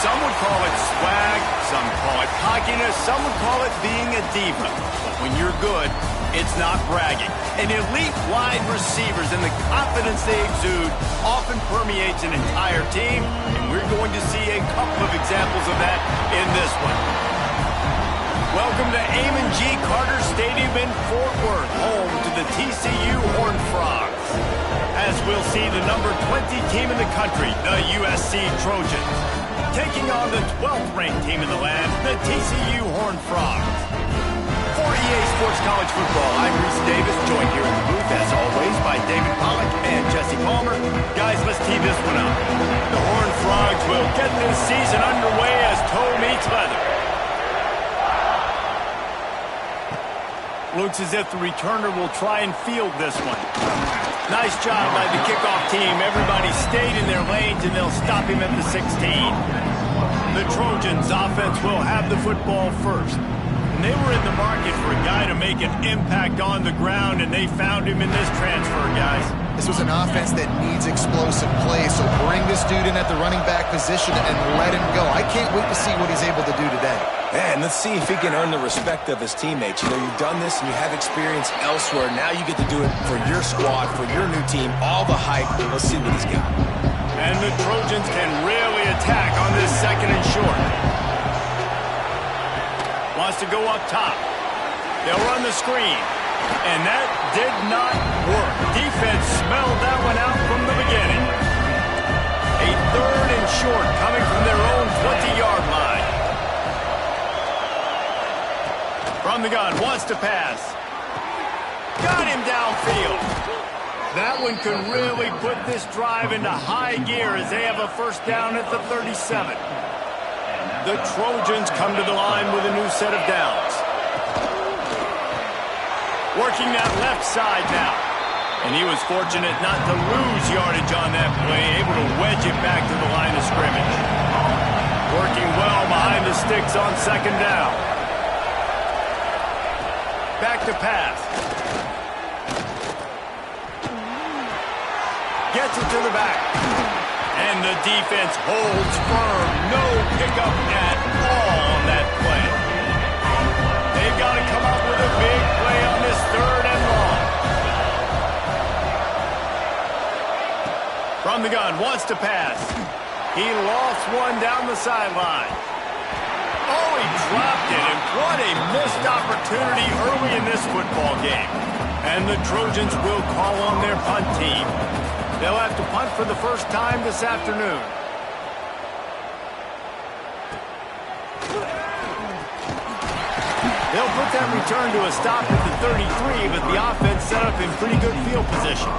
Some would call it swag, some call it cockiness, some would call it being a diva. But when you're good, it's not bragging. And elite wide receivers and the confidence they exude often permeates an entire team, and we're going to see a couple of examples of that in this one. Welcome to Amon G. Carter Stadium in Fort Worth, home to the TCU Horned Frogs. As we'll see the number 20 team in the country, the USC Trojans, taking on the 12th ranked team in the land, the TCU Horned Frogs. For EA Sports College Football, I'm Reese Davis, joined here in the booth, as always, by David Pollack and Jesse Palmer. Guys, let's tee this one up. The Horned Frogs will get this season underway as toe meets leather. Looks as if the returner will try and field this one. Nice job by the kickoff team. Everybody stayed in their lanes, and they'll stop him at the 16. The Trojans offense will have the football first. And they were in the market for a guy to make an impact on the ground, and they found him in this transfer, guys. This was an offense that needs explosive plays, so bring this dude in at the running back position and let him go. I can't wait to see what he's able to do today. Man, let's see if he can earn the respect of his teammates. You know, you've done this and you have experience elsewhere. Now you get to do it for your squad, for your new team, all the hype. Let's see what he's got. And the Trojans can really attack on this second and short. Wants to go up top. They'll run the screen. And that did not work. Defense smelled that one out from the beginning. A third and short coming from their own 20-yard line. From the gun, wants to pass. Got him downfield. That one could really put this drive into high gear as they have a first down at the 37. The Trojans come to the line with a new set of downs. Working that left side now. And he was fortunate not to lose yardage on that play, able to wedge it back to the line of scrimmage. Working well behind the sticks on second down. Back to pass. Gets it to the back. And the defense holds firm. No pickup at all on that play. They've got to come up with a big play on this third and long. From the gun, wants to pass. He lost one down the sideline. Oh, he dropped it, and what a missed opportunity early in this football game. And the Trojans will call on their punt team. They'll have to punt for the first time this afternoon. They'll put that return to a stop at the 33, but the offense set up in pretty good field position.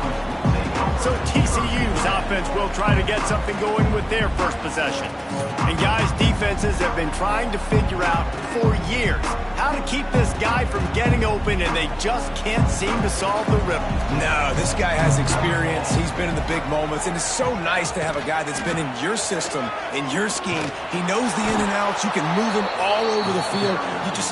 So TCU's offense will try to get something going with their first possession. And guys, defenses have been trying to figure out for years how to keep this guy from getting open, and they just can't seem to solve the riddle. No, this guy has experience. He's been in the big moments, and it's so nice to have a guy that's been in your system, in your scheme. He knows the in and outs. You can move him all over the field.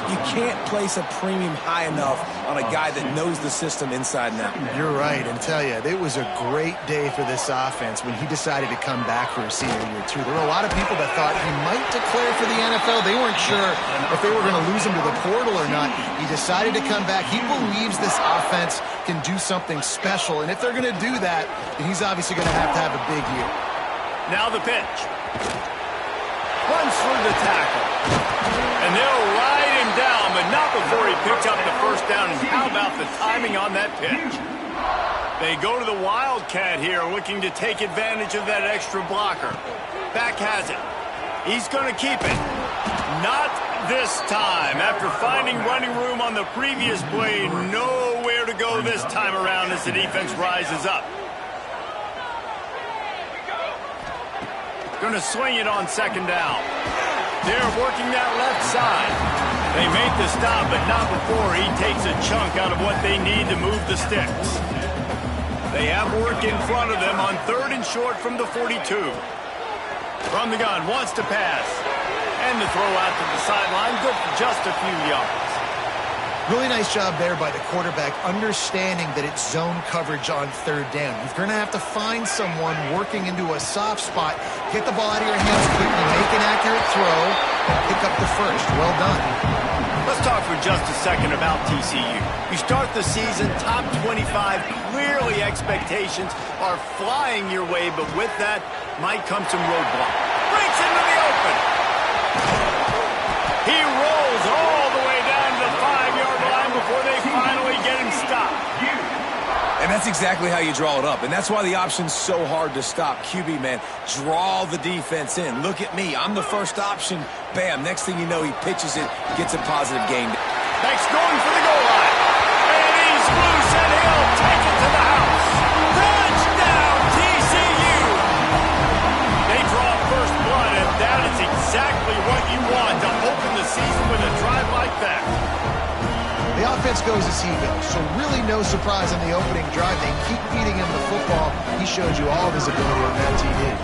You can't place a premium high enough on a guy that knows the system inside and out. You're right, and tell you, it was a great day for this offense when he decided to come back for a senior year, too. There were a lot of people that thought he might declare for the NFL. They weren't sure if they were going to lose him to the portal or not. He decided to come back. He believes this offense can do something special, and if they're going to do that, then he's obviously going to have a big year. Now the pitch. Runs through the tackle. And they'll ride him down, but not before he picks up the first down. And how about the timing on that pitch? They go to the Wildcat here, looking to take advantage of that extra blocker. Back has it. He's going to keep it. Not this time. After finding running room on the previous play, nowhere to go this time around as the defense rises up. Going to swing it on second down. They're working that left side. They make the stop, but not before he takes a chunk out of what they need to move the sticks. They have work in front of them on third and short from the 42. From the gun, wants to pass. And the throw out to the sideline, good for just a few yards. Really nice job there by the quarterback, understanding that it's zone coverage on third down. You're going to have to find someone working into a soft spot, get the ball out of your hands quickly, make an accurate throw, and pick up the first. Well done. Let's talk for just a second about TCU. You start the season top 25. Clearly expectations are flying your way, but with that might come some roadblock. Breaks into the open. He rolls all the way down to the 5-yard line before they finally get him stopped. And that's exactly how you draw it up. And that's why the option's so hard to stop. QB, man, draw the defense in. Look at me. I'm the first option. Bam. Next thing you know, he pitches it, gets a positive gain. Thanks, going for the goal line. And he's loose, and he'll take it to the house. Touchdown, TCU. They draw first blood, and that is exactly what you want to open the season with a drive like that. The offense goes as he goes, so really no surprise on the opening drive. They keep feeding him the football. He showed you all of his ability on that TD.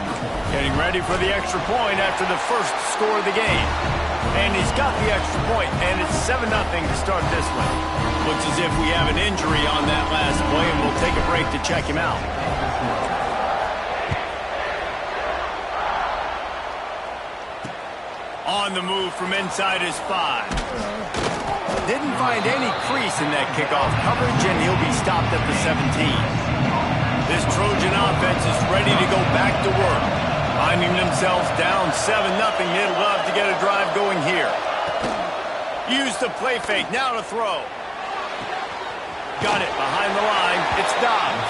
Getting ready for the extra point after the first score of the game. And he's got the extra point, and it's 7-0 to start this one. Looks as if we have an injury on that last play, and we'll take a break to check him out. On the move from inside his 5. Didn't find any crease in that kickoff coverage, and he'll be stopped at the 17. This Trojan offense is ready to go back to work. Finding themselves down 7-0, they'd love to get a drive going here. Use the play fake, now to throw. Got it behind the line. It's Dobbs.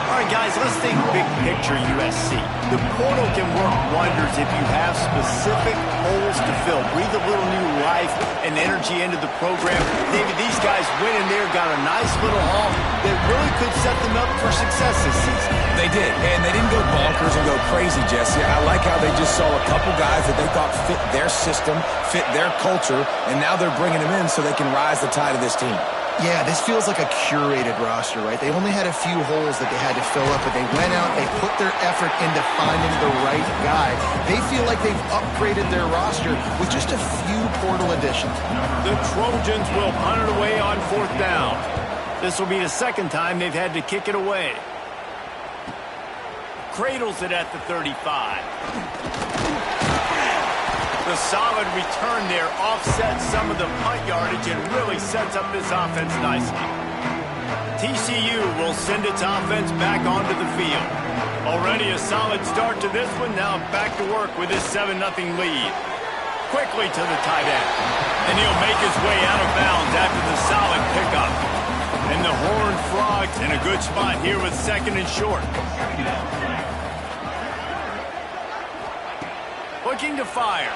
All right, guys, let's think big picture USC. The portal can work wonders if you have specific holes to fill. Breathe a little new life and energy into the program. David, these guys went in there, got a nice little haul that really could set them up for success this season. They did, and they didn't go bonkers and go crazy, Jesse. I like how they just saw a couple guys that they thought fit their system, fit their culture, and now they're bringing them in so they can rise the tide of this team. Yeah, this feels like a curated roster, right? They only had a few holes that they had to fill up, but they went out, they put their effort into finding the right guy. They feel like they've upgraded their roster with just a few portal additions. The Trojans will punt it away on 4th down. This will be the second time they've had to kick it away. Cradles it at the 35. The solid return there offsets some of the punt yardage and really sets up this offense nicely. TCU will send its offense back onto the field. Already a solid start to this one. Now back to work with this 7-0 lead. Quickly to the tight end. And he'll make his way out of bounds after the solid pickup. And the Horned Frogs in a good spot here with 2nd and short. Looking to fire.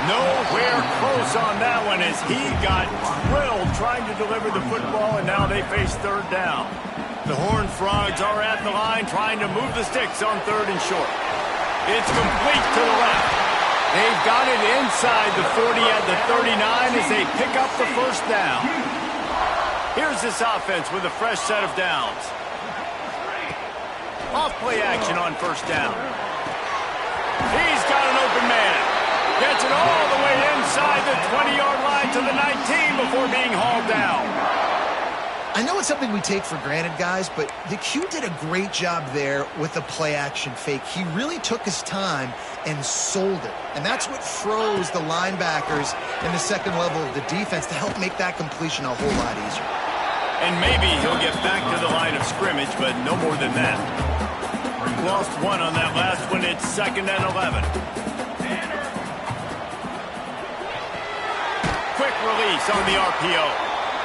Nowhere close on that one as he got drilled trying to deliver the football, and now they face 3rd down. The Horned Frogs are at the line trying to move the sticks on 3rd and short. It's complete to the left. They've got it inside the 40 at the 39 as they pick up the 1st down. Here's this offense with a fresh set of downs. Off play action on 1st down. He's got an open man. Gets it all the way inside the 20-yard line to the 19 before being hauled down. I know it's something we take for granted, guys, but the Q did a great job there with the play-action fake. He really took his time and sold it. And that's what froze the linebackers in the second level of the defense to help make that completion a whole lot easier. And maybe he'll get back to the line of scrimmage, but no more than that. Lost one on that last one. It's 2nd and 11. Quick release on the RPO.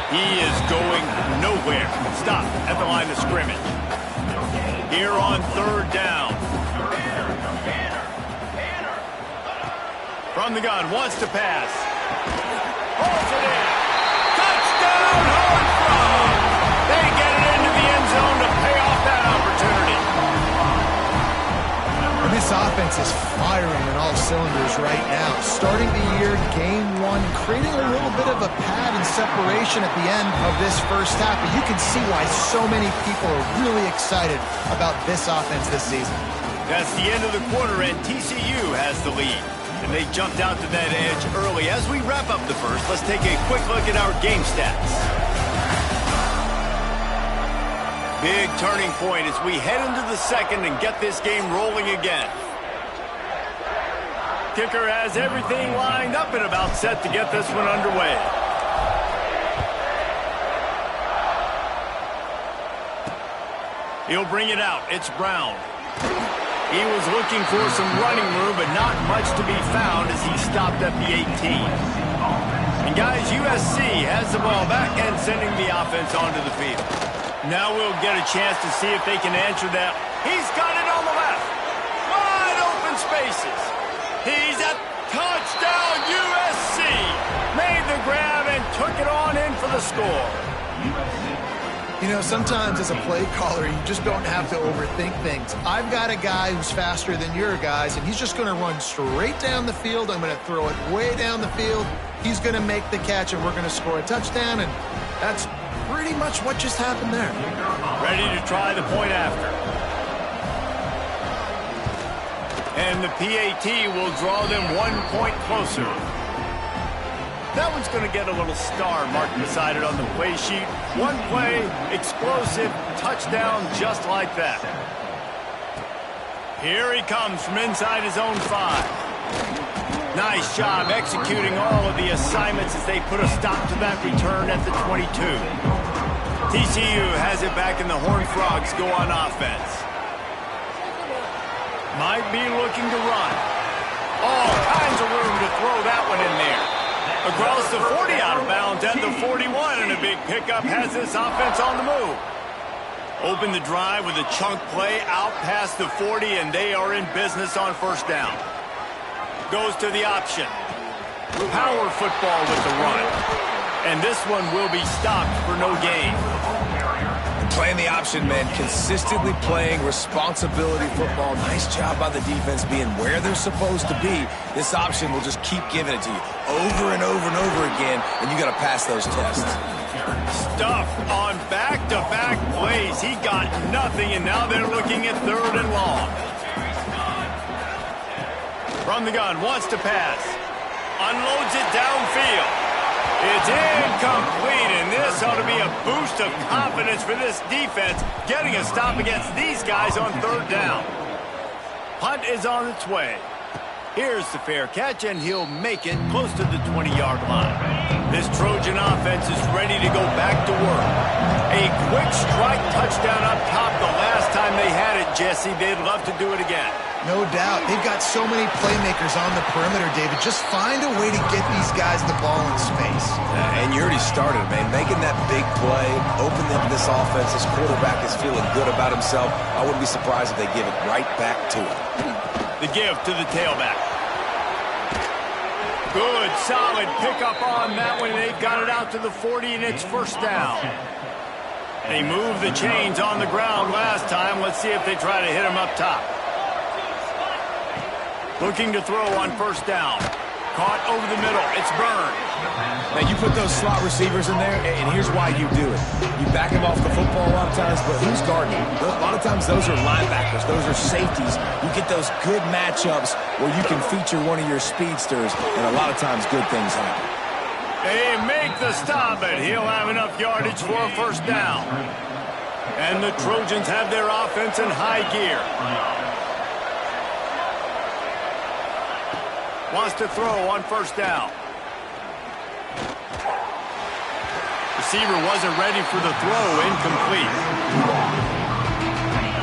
He is going nowhere. Stop at the line of scrimmage. Here on 3rd down. From the gun, wants to pass. Holds it in. Touchdown, Horned Frogs! They get it into the end zone to pay off that opportunity. And this offense is firing on all cylinders right now. Starting the year, game 1, creating a little bit of a pad and separation at the end of this first half. But you can see why so many people are really excited about this offense this season. That's the end of the quarter, and TCU has the lead. And they jumped out to that edge early. As we wrap up the first, let's take a quick look at our game stats. Big turning point as we head into the second and get this game rolling again. Kicker has everything lined up and about set to get this one underway. He'll bring it out. It's Brown. He was looking for some running room, but not much to be found as he stopped at the 18. And guys, USC has the ball back and sending the offense onto the field. Now we'll get a chance to see if they can answer that. He's got it on the left. Wide open spaces. He's at touchdown USC. Made the grab and took it on in for the score. You know, sometimes as a play caller, you just don't have to overthink things. I've got a guy who's faster than your guys, and he's just going to run straight down the field. I'm going to throw it way down the field. He's going to make the catch, and we're going to score a touchdown, and that's pretty much what just happened there. Ready to try the point after. And the PAT will draw them 1 point closer. That one's going to get a little star marked beside it on the play sheet. One play, explosive, touchdown just like that. Here he comes from inside his own 5. Nice job executing all of the assignments as they put a stop to that return at the 22. TCU has it back and the Horned Frogs go on offense. Might be looking to run. All kinds of room to throw that one in there. Across the 40 out of bounds at the 41, and a big pickup has this offense on the move. Open the drive with a chunk play out past the 40, and they are in business on first down. Goes to the option. Power football with the run. And this one will be stopped for no gain. Playing the option, man. Consistently playing responsibility football. Nice job by the defense being where they're supposed to be. This option will just keep giving it to you over and over and over again, and you got to pass those tests. Stuff on back-to-back plays. He got nothing, and now they're looking at 3rd and long. From the gun, wants to pass. Unloads it downfield. It's incomplete, and this ought to be a boost of confidence for this defense, getting a stop against these guys on 3rd down. Punt is on its way. Here's the fair catch, and he'll make it close to the 20-yard line. This Trojan offense is ready to go back to work. A quick strike touchdown up top the last time they had it, Jesse. They'd love to do it again. No doubt. They've got so many playmakers on the perimeter, David. Just find a way to get these guys the ball in space. And you already started, man. Making that big play, opening up this offense. This quarterback is feeling good about himself. I wouldn't be surprised if they give it right back to him. The give to the tailback. Good, solid pickup on that one. They've got it out to the 40, and it's first down. They moved the chains on the ground last time. Let's see if they try to hit him up top. Looking to throw on first down. Caught over the middle. It's Byrne. Now, you put those slot receivers in there, and here's why you do it. You back them off the football a lot of times, but who's guarding them? A lot of times, those are linebackers. Those are safeties. You get those good matchups where you can feature one of your speedsters, and a lot of times, good things happen. They make the stop, and he'll have enough yardage for a first down. And the Trojans have their offense in high gear. Wants to throw on first down. Receiver wasn't ready for the throw, incomplete.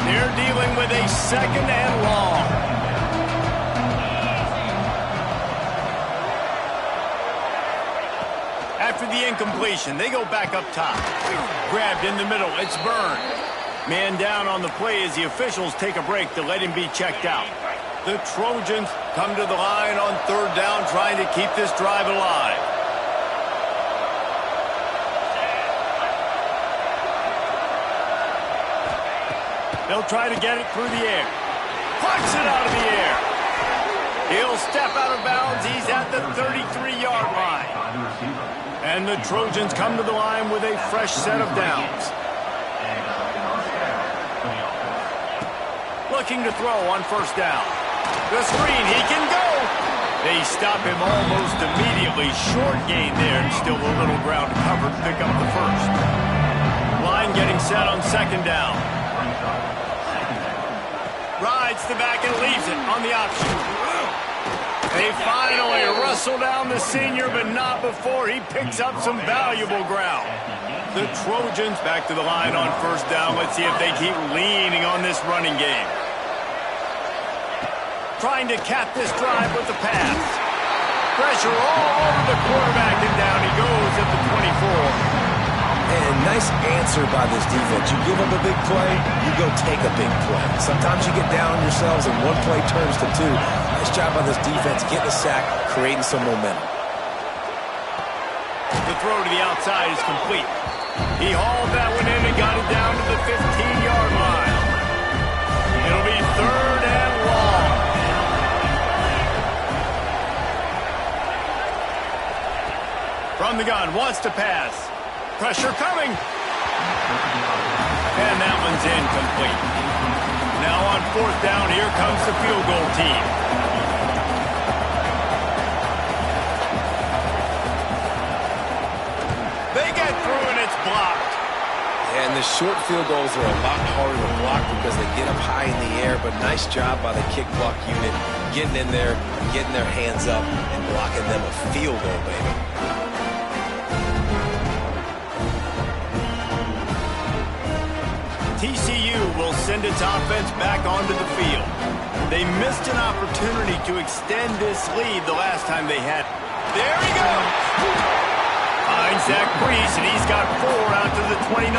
They're dealing with a 2nd and long. After the incompletion, they go back up top. Grabbed in the middle, it's Byrne. Man down on the play as the officials take a break to let him be checked out. The Trojans come to the line on 3rd down, trying to keep this drive alive. They'll try to get it through the air. Plucks it out of the air. He'll step out of bounds. He's at the 33-yard line. And the Trojans come to the line with a fresh set of downs. Looking to throw on first down. The screen, he can go. They stop him almost immediately. Short gain there, and still a little ground to cover to pick up the first. Line getting set on second down. Rides the back and leaves it on the option. They finally wrestle down the senior, but not before he picks up some valuable ground. The Trojans back to the line on first down. Let's see if they keep leaning on this running game. Trying to cap this drive with the pass. Pressure all over the quarterback, and down he goes at the 24. And nice answer by this defense. You give up a big play, you go take a big play. Sometimes you get down on yourselves and one play turns to two. Nice job by this defense getting a sack, creating some momentum. The throw to the outside is complete. He hauled that one in and got it down to the 15-yard line. It'll be third and long. From the gun, wants to pass. Pressure coming. And that one's incomplete. Now on fourth down, here comes the field goal team. They get through and it's blocked. And the short field goals are a lot harder to block because they get up high in the air, but nice job by the kick block unit getting in there, getting their hands up, and blocking them a field goal, baby. TCU will send its offense back onto the field. They missed an opportunity to extend this lead the last time they had. There he goes! Finds Zach Brees, and he's got 4 out to the 29.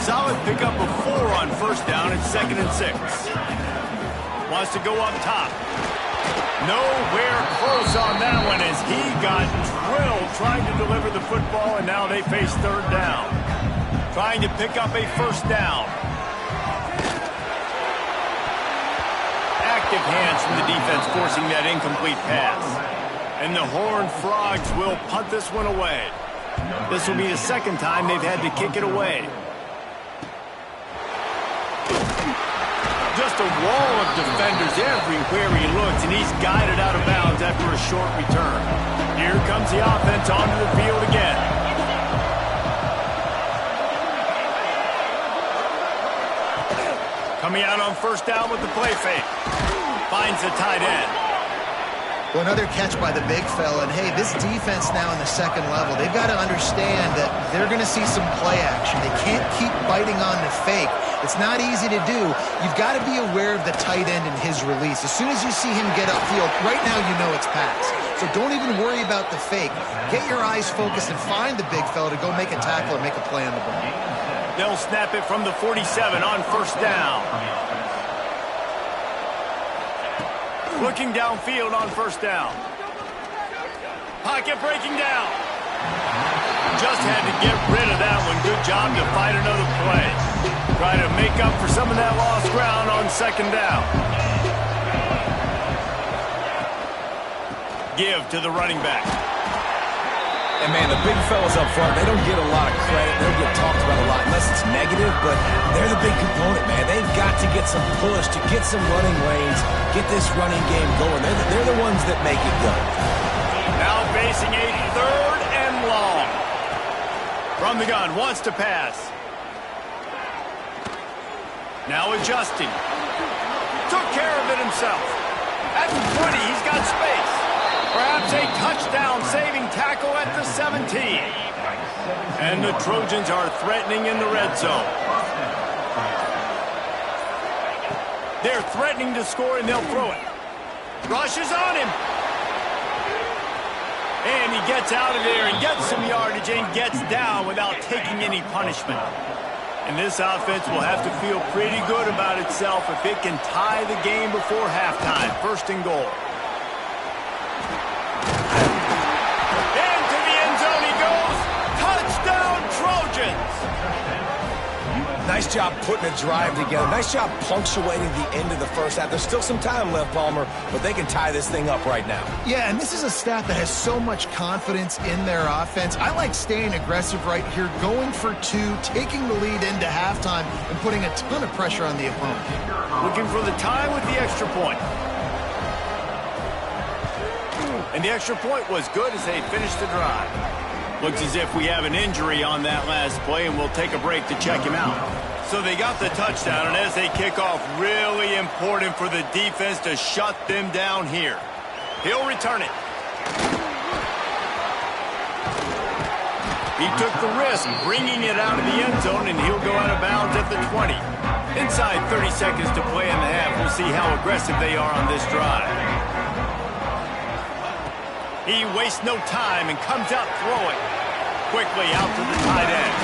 Solid pickup of 4 on first down. It's 2nd and 6. Wants to go up top. Nowhere close on that one as he got drilled trying to deliver the football, and now they face third down. Trying to pick up a first down. Active hands from the defense forcing that incomplete pass. And the Horned Frogs will punt this one away. This will be the second time they've had to kick it away. Just a wall of defenders everywhere he looks, and he's guided out of bounds after a short return. Here comes the offense onto the field again. Coming out on first down with the play fake. Finds the tight end. Well, another catch by the big fella. And, hey, this defense now in the second level, they've got to understand that they're going to see some play action. They can't keep biting on the fake. It's not easy to do. You've got to be aware of the tight end and his release. As soon as you see him get upfield, right now you know it's pass. So don't even worry about the fake. Get your eyes focused and find the big fella to go make a tackle or make a play on the ball. They'll snap it from the 47 on first down. Looking downfield on first down. Pocket breaking down. Just had to get rid of that one. Good job to fight another play. Try to make up for some of that lost ground on second down. Give to the running back. And, man, the big fellas up front, they don't get a lot of credit. They don't get talked about a lot unless it's negative, but they're the big component, man. They've got to get some push, to get some running lanes, get this running game going. They're the ones that make it go. Now facing a third and long. From the gun, wants to pass. Now adjusting. Took care of it himself. At the 20, he's got space. Perhaps a touchdown-saving tackle at the 17. And the Trojans are threatening in the red zone. They're threatening to score, and they'll throw it. Rushes on him. And he gets out of there and gets some yardage and gets down without taking any punishment. And this offense will have to feel pretty good about itself if it can tie the game before halftime. First and goal. Into the end zone he goes. Touchdown, Trojans. Nice job putting a drive together. Nice job punctuating the end of the first half. There's still some time left, Palmer, but they can tie this thing up right now. Yeah, and this is a staff that has so much confidence in their offense. I like staying aggressive right here, going for 2, taking the lead into halftime, and putting a ton of pressure on the opponent. Looking for the tie with the extra point. And the extra point was good as they finished the drive. Looks as if we have an injury on that last play, and we'll take a break to check him out. So they got the touchdown, and as they kick off, really important for the defense to shut them down here. He'll return it. He took the risk, bringing it out of the end zone, and he'll go out of bounds at the 20. Inside 30 seconds to play in the half. We'll see how aggressive they are on this drive. He wastes no time and comes out throwing. Quickly out to the tight end.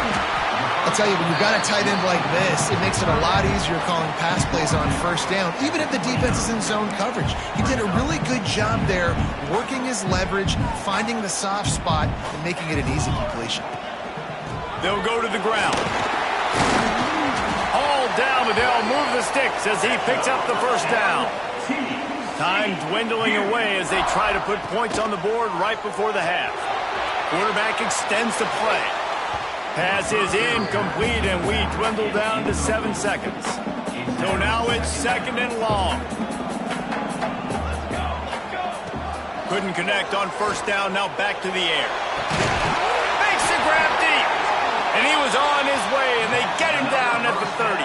I'll tell you, when you've got a tight end like this, it makes it a lot easier calling pass plays on first down, even if the defense is in zone coverage. He did a really good job there, working his leverage, finding the soft spot, and making it an easy completion. They'll go to the ground. All down, but they'll move the sticks as he picks up the first down. Time dwindling away as they try to put points on the board right before the half. Quarterback extends the play. Pass is incomplete, and we dwindle down to 7 seconds. So now it's 2nd and long. Couldn't connect on first down, now back to the air. Makes the grab deep. And he was on his way, and they get him down at the 30.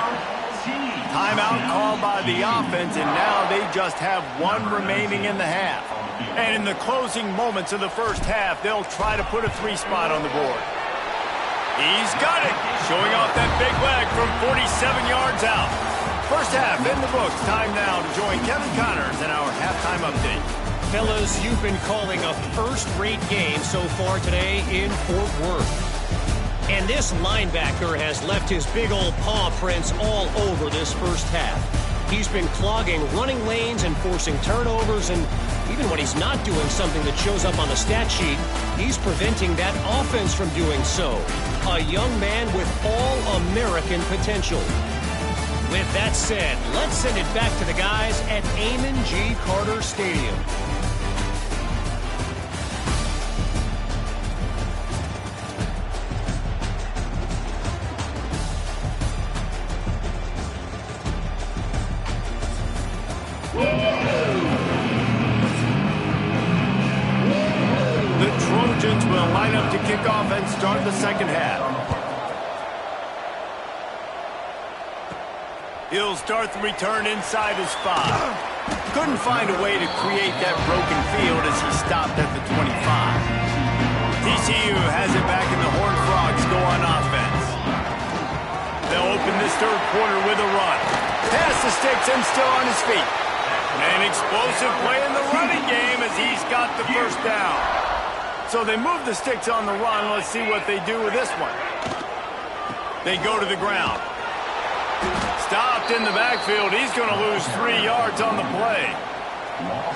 Timeout called by the offense, and now they just have one remaining in the half. And in the closing moments of the first half, they'll try to put a 3 spot on the board. He's got it, showing off that big leg from 47 yards out. First half in the books. Time now to join Kevin Connors in our halftime update. Fellas, you've been calling a first-rate game so far today in Fort Worth. And this linebacker has left his big old paw prints all over this first half. He's been clogging running lanes and forcing turnovers, and even when he's not doing something that shows up on the stat sheet, he's preventing that offense from doing so. A young man with all-American potential. With that said, let's send it back to the guys at Amon G. Carter Stadium. The Trojans will line up to kick off and start the second half. He'll start the return inside his 5. Couldn't find a way to create that broken field as he stopped at the 25. TCU has it back and the Horned Frogs go on offense. They'll open this third quarter with a run. Pass the sticks and still on his feet. An explosive play in the running game as he's got the first down. So they move the sticks on the run. Let's see what they do with this one. They go to the ground. Stopped in the backfield. He's going to lose 3 yards on the play.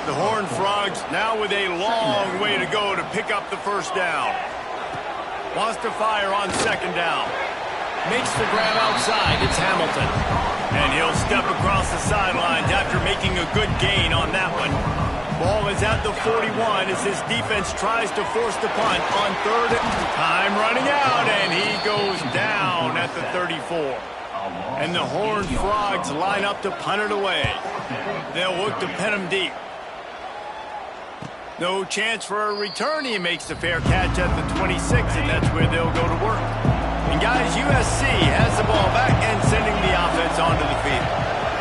The Horned Frogs now with a long way to go to pick up the first down. Wants to fire on second down. Makes the grab outside. It's Hamilton. And he'll step across the sidelines after making a good gain on that one. Ball is at the 41 as his defense tries to force the punt on third. Time running out, and he goes down at the 34. And the Horned Frogs line up to punt it away. They'll look to pin him deep. No chance for a return. He makes the fair catch at the 26, and that's where they'll go to work. And guys, USC has the ball back and sending the offense onto the field.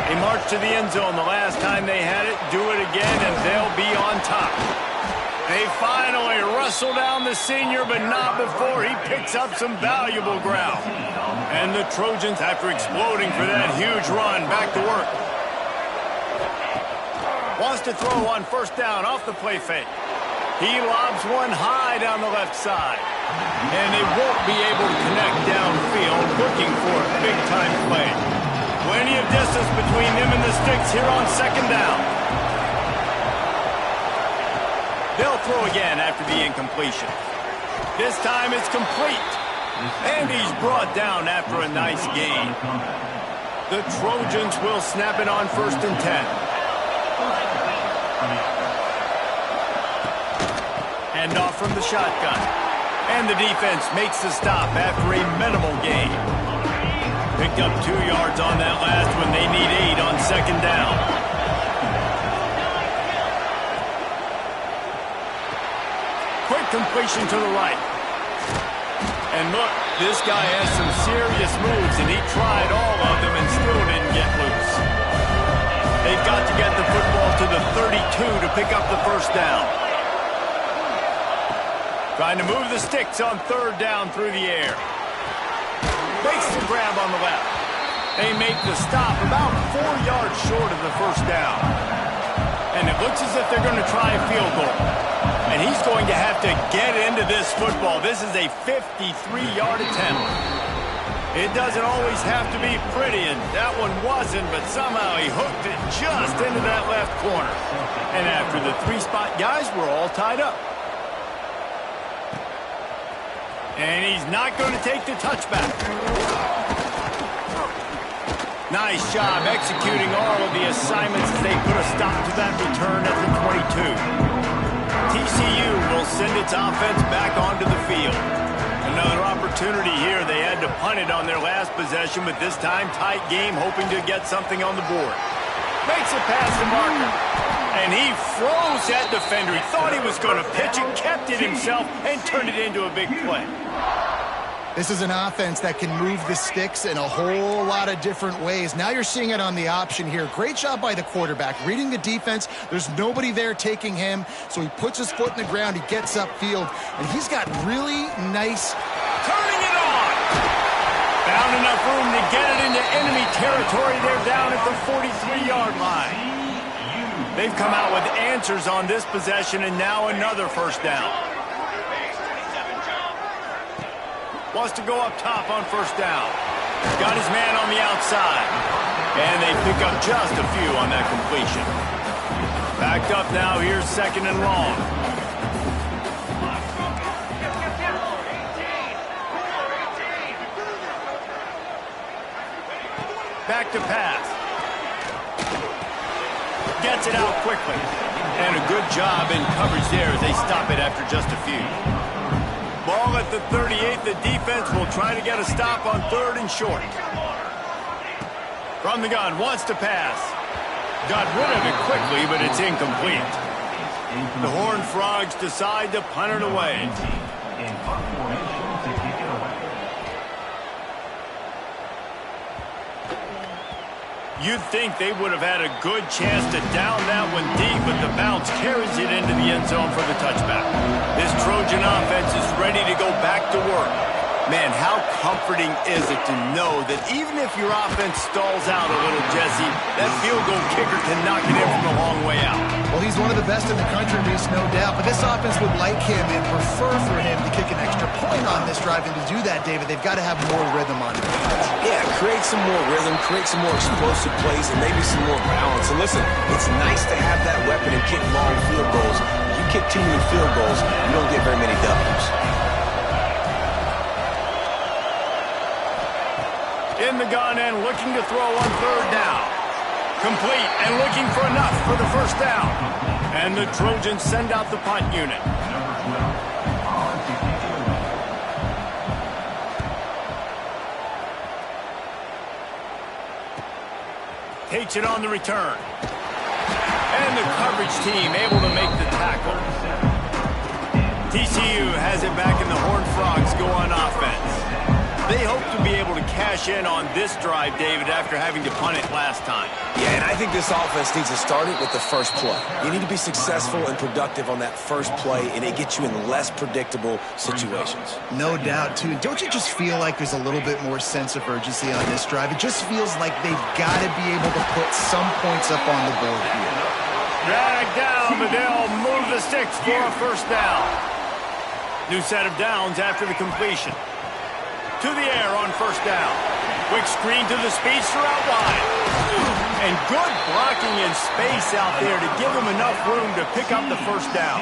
They march to the end zone the last time they had it, do it again, and they'll be on top. They finally wrestle down the senior, but not before he picks up some valuable ground. And the Trojans, after exploding for that huge run, back to work. Wants to throw on first down off the play fake. He lobs one high down the left side. And they won't be able to connect downfield, looking for a big-time play. Plenty of distance between them and the sticks here on second down. They'll throw again after the incompletion. This time it's complete. And he's brought down after a nice gain. The Trojans will snap it on 1st and 10. Hand off from the shotgun. And the defense makes the stop after a minimal gain. Picked up 2 yards on that last one. They need 8 on second down. completion to the right. And look, this guy has some serious moves, and he tried all of them and still didn't get loose. They've got to get the football to the 32 to pick up the first down. Trying to move the sticks on third down through the air. Makes the grab on the left. They make the stop about 4 yards short of the first down. And it looks as if they're going to try a field goal. And he's going to have to get into this football. This is a 53-yard attempt. It doesn't always have to be pretty, and that one wasn't, but somehow he hooked it just into that left corner. And after the three-spot guys were all tied up. And he's not going to take the touchback. Nice job executing all of the assignments as they put a stop to that return at the 22. TCU will send its offense back onto the field. Another opportunity here. They had to punt it on their last possession, but this time tight game, hoping to get something on the board. Makes a pass to Marker. And he froze that defender. He thought he was going to pitch it, kept it himself, and turned it into a big play. This is an offense that can move the sticks in a whole lot of different ways. Now you're seeing it on the option here. Great job by the quarterback. Reading the defense, there's nobody there taking him, so he puts his foot in the ground, he gets upfield, and he's got really nice... Turning it on! Found enough room to get it into enemy territory. They're down at the 43-yard line. They've come out with answers on this possession, and now another first down. Wants to go up top on first down. Got his man on the outside. And they pick up just a few on that completion. Backed up now, here's second and long. Back to pass. Gets it out quickly. And a good job in coverage there as they stop it after just a few. Ball at the 38. The defense will try to get a stop on third and short. From the gun, wants to pass. Got rid of it quickly, but it's incomplete. The Horned Frogs decide to punt it away. You'd think they would have had a good chance to down that one deep, but the bounce carries it into the end zone for the touchback. This Trojan offense is ready to go back to work. Man, how comforting is it to know that even if your offense stalls out a little, Jesse, that field goal kicker can knock it in from a long way out. Well, he's one of the best in the country, Reese, no doubt. But this offense would like him and prefer for him to kick an extra point on this drive. And to do that, David, they've got to have more rhythm on it. Yeah, create some more rhythm, create some more explosive plays, and maybe some more balance. And listen, it's nice to have that weapon and kick long field goals. You kick too many field goals, you don't get very many W's. In the gun and looking to throw on third down. Complete and looking for enough for the first down. And the Trojans send out the punt unit. Takes it on the return. And the coverage team able to make the tackle. TCU has it back, and the Horned Frogs go on offense. They hope to be able to cash in on this drive, David, after having to punt it last time. Yeah, and I think this offense needs to start it with the first play. You need to be successful and productive on that first play, and it gets you in less predictable situations. No doubt, too. Don't you just feel like there's a little bit more sense of urgency on this drive? It just feels like they've got to be able to put some points up on the board here. Dragged down, but they'll move the sticks for a first down. New set of downs after the completion. To the air on first down. Quick screen to the speedster out wide. And good blocking in space out there to give him enough room to pick up the first down.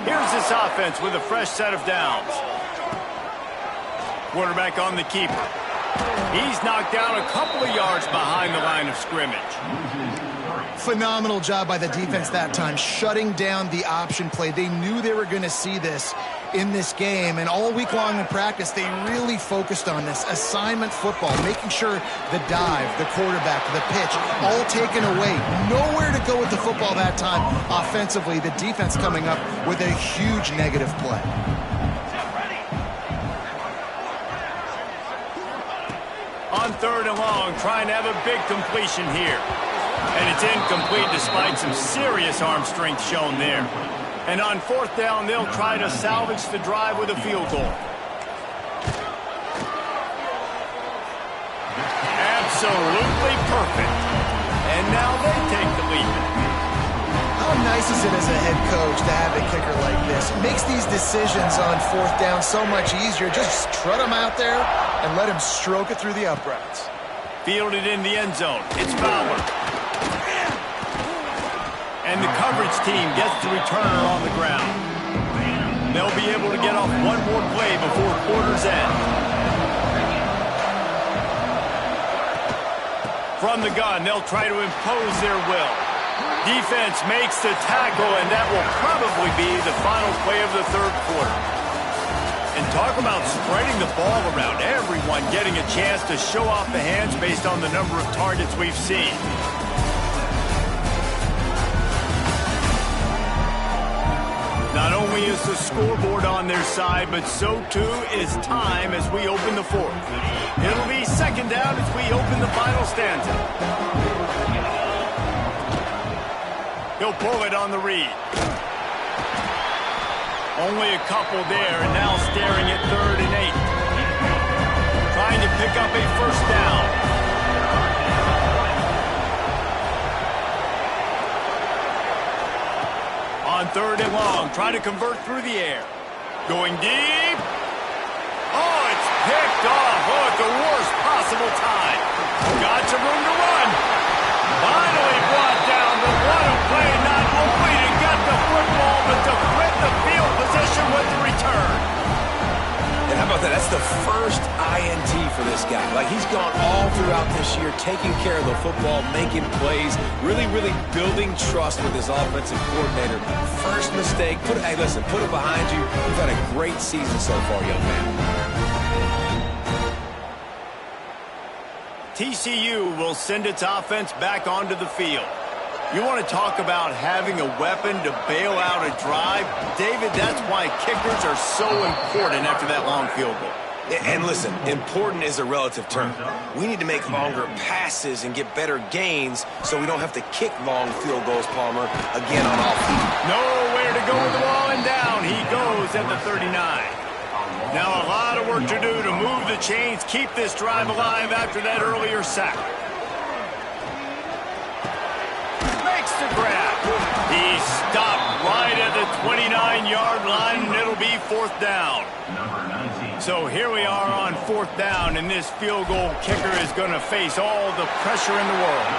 Here's this offense with a fresh set of downs. Quarterback on the keeper. He's knocked down a couple of yards behind the line of scrimmage. Phenomenal job by the defense that time, shutting down the option play. They knew they were going to see this in this game, and all week long in practice, they really focused on this assignment football, making sure the dive, the quarterback, the pitch, all taken away. Nowhere to go with the football that time offensively. The defense coming up with a huge negative play. On 3rd and long, trying to have a big completion here. And it's incomplete despite some serious arm strength shown there. And on 4th down, they'll try to salvage the drive with a field goal. Absolutely perfect. And now they take the lead. How nice is it as a head coach to have a kicker like this? It makes these decisions on 4th down so much easier. Just trot him out there and let him stroke it through the uprights. Fielded in the end zone. It's Fowler. And the coverage team gets the returner on the ground. They'll be able to get off one more play before quarter's end. From the gun, they'll try to impose their will. Defense makes the tackle, and that will probably be the final play of the 3rd quarter. And talk about spreading the ball around. Everyone getting a chance to show off the hands based on the number of targets we've seen. Not only is the scoreboard on their side, but so too is time as we open the 4th. It'll be 2nd down as we open the final stanza. He'll pull it on the read. Only a couple there, and now staring at 3rd and 8. Trying to pick up a 1st down. On 3rd and long, trying to convert through the air. Going deep. Oh, it's picked off. Oh, at the worst possible time. Got some room to run. Finally brought down, but what a play. Not only to get the football, but to flip the field position with the return. And how about that? That's the first INT for this guy. Like, he's gone all throughout this year, taking care of the football, making plays, really building trust with his offensive coordinator. First mistake, hey, listen, put it behind you. You've had a great season so far, young man. TCU will send its offense back onto the field. You want to talk about having a weapon to bail out a drive? David, that's why kickers are so important after that long field goal. And listen, important is a relative term. We need to make longer passes and get better gains so we don't have to kick long field goals, Palmer, again on offense. Nowhere to go with the ball, and down he goes at the 39. Now a lot of work to do to move the chains, keep this drive alive after that earlier sack. Makes the grab. He stopped right at the 29-yard line, and it'll be 4th down. So here we are on 4th down, and this field goal kicker is going to face all the pressure in the world.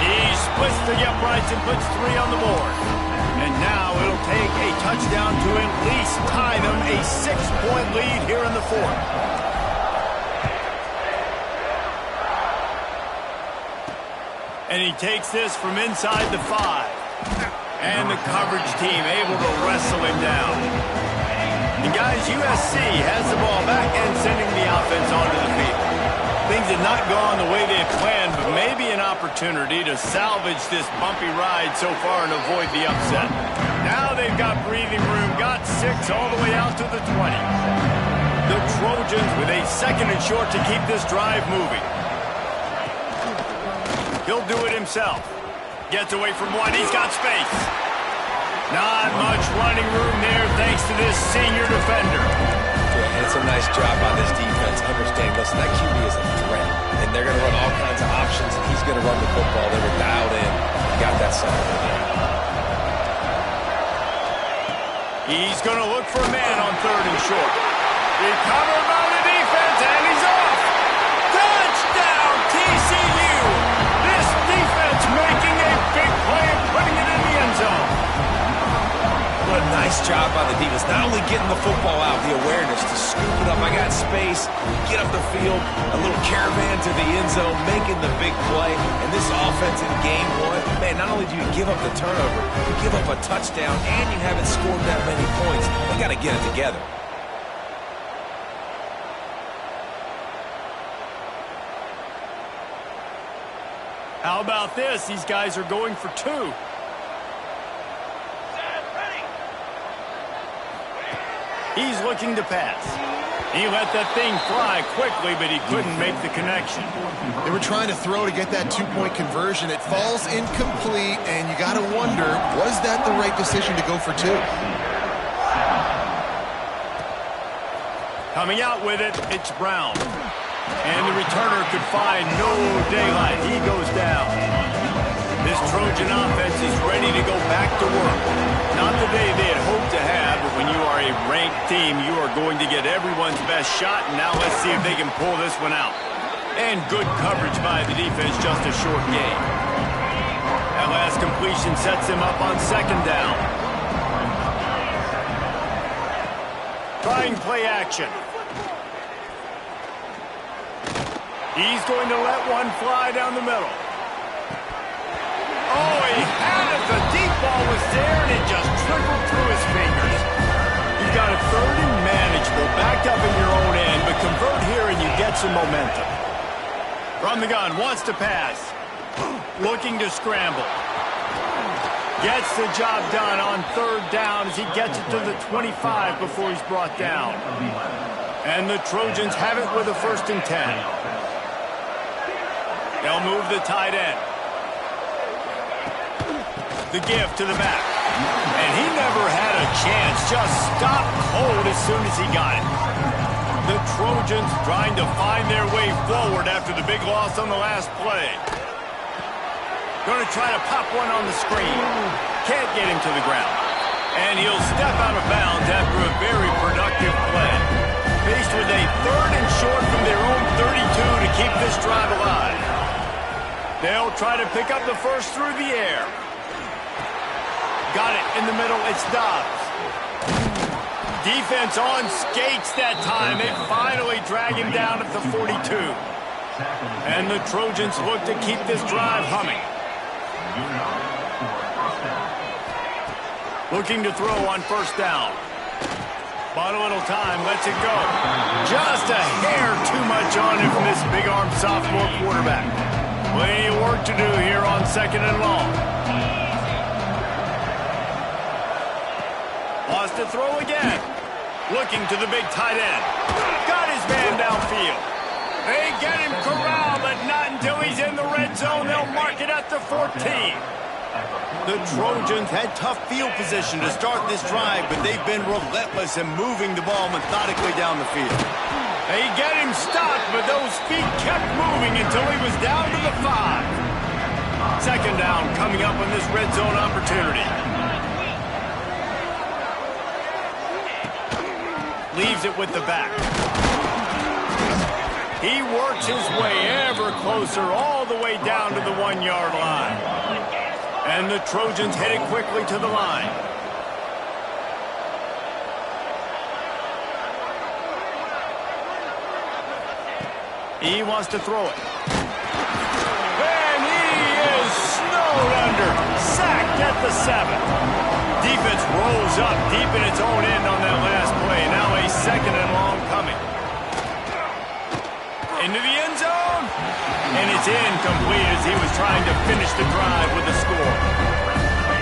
He splits the uprights and puts 3 on the board. And now it'll take a touchdown to at least tie them a 6-point lead here in the 4th. And he takes this from inside the 5. And the coverage team able to wrestle him down. And guys, USC has the ball back and sending the offense onto the field. Things have not gone the way they had planned, but maybe an opportunity to salvage this bumpy ride so far and avoid the upset. Now they've got breathing room, got 6 all the way out to the 20. The Trojans with a 2nd and short to keep this drive moving. He'll do it himself. Gets away from one. He's got space. Not much running room there thanks to this senior defender. Yeah, and it's a nice job by this defense. Understanding, listen, that QB is a threat. And they're going to run all kinds of options, and he's going to run the football. They were dialed in. Got that settled in. He's going to look for a man on 3rd and short. Recovered by the defense, and he's off. Touchdown, TCU. This defense making a big play and putting it in the end zone. What a nice job by the defense. Not only getting the football out, the awareness to scoop it up. I got space, get up the field, a little caravan to the end zone, making the big play. And this offense in game one, man, not only do you give up the turnover, you give up a touchdown, and you haven't scored that many points. They got to get it together. How about this? These guys are going for two. He's looking to pass. He let that thing fly quickly, but he couldn't make the connection. They were trying to throw to get that two-point conversion. It falls incomplete, and you got to wonder, was that the right decision to go for two? Coming out with it, it's Brown. And the returner could find no daylight. He goes down. This Trojan offense is ready to go back to work. Not the day they had hoped to have, but when you are a ranked team, you are going to get everyone's best shot. And now let's see if they can pull this one out. And good coverage by the defense, just a short gain. That last completion sets him up on second down. Trying play action. He's going to let one fly down the middle. Oh, he had it. The deep ball was there, and it just trickled through his fingers. You've got a third and manageable, backed up in your own end, but convert here and you get some momentum. From the gun, wants to pass. Looking to scramble. Gets the job done on third down as he gets it to the 25 before he's brought down. And the Trojans have it with a 1st and 10. They'll move the tight end. The give to the back. And he never had a chance. Just stopped cold as soon as he got it. The Trojans trying to find their way forward after the big loss on the last play. Going to try to pop one on the screen. Can't get him to the ground. And he'll step out of bounds after a very productive play. Faced with a 3rd and short from their own 32 to keep this drive alive. They'll try to pick up the first through the air. Got it in the middle. It's Dobbs. Defense on skates that time. They finally drag him down at the 42. And the Trojans look to keep this drive humming. Looking to throw on 1st down. Bought a little time. Lets it go. Just a hair too much on him from this big-armed sophomore quarterback. Plenty of work to do here on 2nd and long. Lost to throw again. Looking to the big tight end. Got his man downfield. They get him corralled, but not until he's in the red zone. They'll mark it at the 14. The Trojans had tough field position to start this drive, but they've been relentless in moving the ball methodically down the field. They get him stopped, but those feet kept moving until he was down to the 5. 2nd down coming up on this red zone opportunity. Leaves it with the back. He works his way ever closer all the way down to the 1-yard line. And the Trojans headed quickly to the line. He wants to throw it. And he is snowed under. Sacked at the 7. Defense rolls up deep in its own end on that last play. Now a 2nd and long coming. Into the end zone. And it's incomplete as he was trying to finish the drive with a score.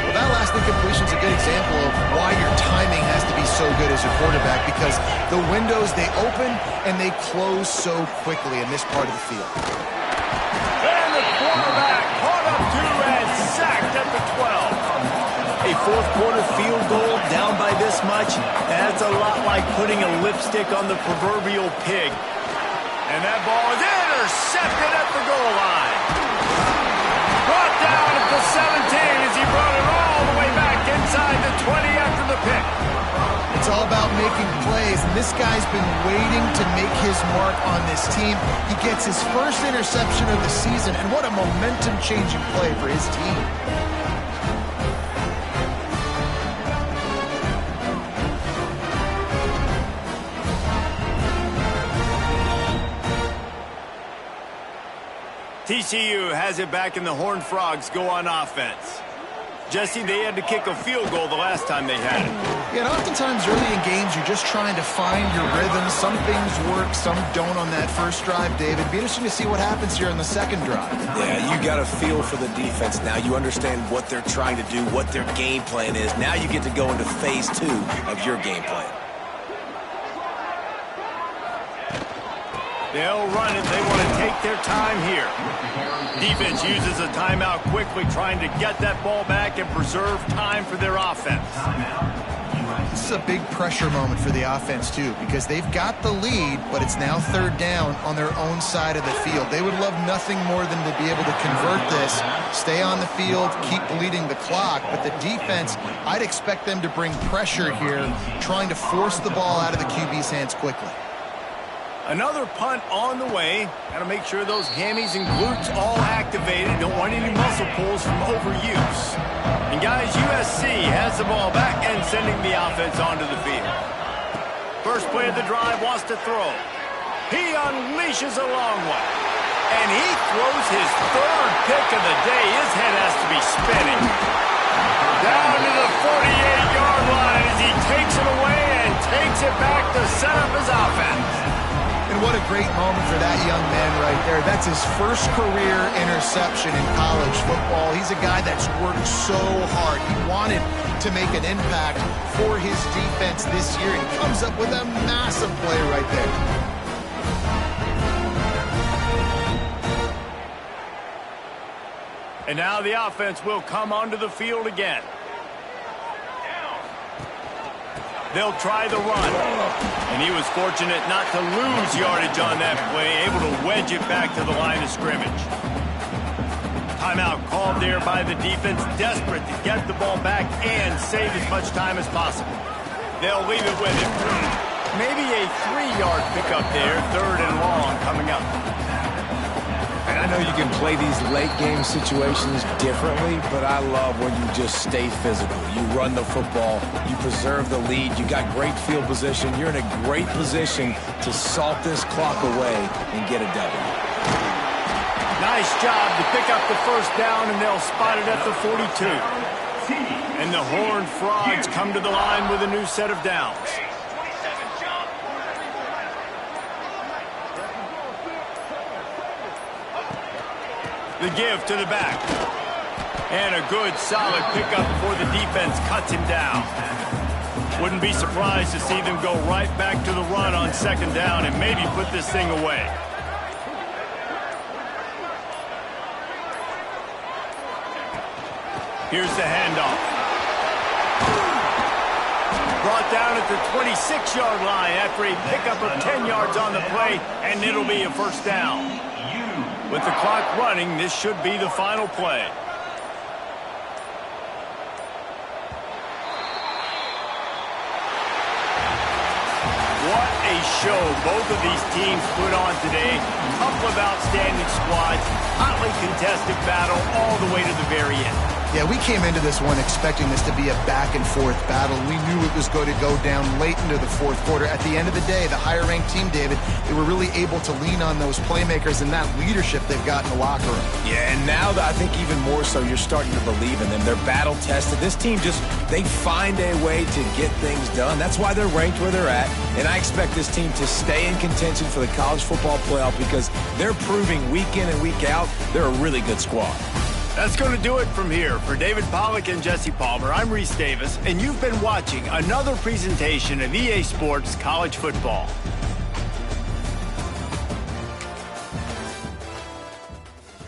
Well, that last incompletion is a good example of why your timing has to be so good as a quarterback, because the windows, they open and they close so quickly in this part of the field. And the quarterback caught up to and sacked at the 12. A 4th quarter field goal down by this much, that's a lot like putting a lipstick on the proverbial pig. And that ball is intercepted at the goal line. Brought down at the 17 as he brought it all the way back inside the 20 after the pick. It's all about making plays, and this guy's been waiting to make his mark on this team. He gets his first interception of the season, and what a momentum-changing play for his team. TCU has it back, and the Horned Frogs go on offense. Jesse, they had to kick a field goal the last time they had it. Yeah, and oftentimes early in games, you're just trying to find your rhythm. Some things work, some don't on that first drive, David. It'd be interesting to see what happens here on the second drive. Yeah, you got a feel for the defense now. You understand what they're trying to do, what their game plan is. Now you get to go into phase 2 of your game plan. They'll run it. They want to take their time here. Defense uses a timeout quickly, trying to get that ball back and preserve time for their offense. This is a big pressure moment for the offense, too, because they've got the lead, but it's now third down on their own side of the field. They would love nothing more than to be able to convert this, stay on the field, keep bleeding the clock. But the defense, I'd expect them to bring pressure here, trying to force the ball out of the QB's hands quickly. Another punt on the way. Got to make sure those hammies and glutes all activated. Don't want any muscle pulls from overuse. And guys, USC has the ball back and sending the offense onto the field. First play of the drive, wants to throw. He unleashes a long one. And he throws his third pick of the day. His head has to be spinning. Down to the 48-yard line as he takes it away and takes it back to set up his offense. And what a great moment for that young man right there. That's his first career interception in college football. He's a guy that's worked so hard. He wanted to make an impact for his defense this year. And he comes up with a massive play right there. And now the offense will come onto the field again. They'll try the run. And he was fortunate not to lose yardage on that play, able to wedge it back to the line of scrimmage. Timeout called there by the defense, desperate to get the ball back and save as much time as possible. They'll leave it with him. Maybe a 3-yard pickup there, third and long coming up. And I know you can play these late-game situations differently, but I love when you just stay physical. You run the football, you preserve the lead, you got great field position, you're in a great position to salt this clock away and get a W. Nice job to pick up the first down, and they'll spot it at the 42. And the Horned Frogs come to the line with a new set of downs. The give to the back. And a good, solid pickup before the defense cuts him down. Wouldn't be surprised to see them go right back to the run on second down and maybe put this thing away. Here's the handoff. Brought down at the 26-yard line after a pickup of 10 yards on the play, and it'll be a first down. With the clock running, this should be the final play. What a show both of these teams put on today. A couple of outstanding squads, hotly contested battle all the way to the very end. Yeah, we came into this one expecting this to be a back-and-forth battle. We knew it was going to go down late into the fourth quarter. At the end of the day, the higher-ranked team, David, they were really able to lean on those playmakers and that leadership they've got in the locker room. Yeah, and now I think even more so, you're starting to believe in them. They're battle-tested. This team they find a way to get things done. That's why they're ranked where they're at. And I expect this team to stay in contention for the college football playoff because they're proving week in and week out they're a really good squad. That's going to do it from here. For David Pollack and Jesse Palmer, I'm Reese Davis, and you've been watching another presentation of EA Sports College Football.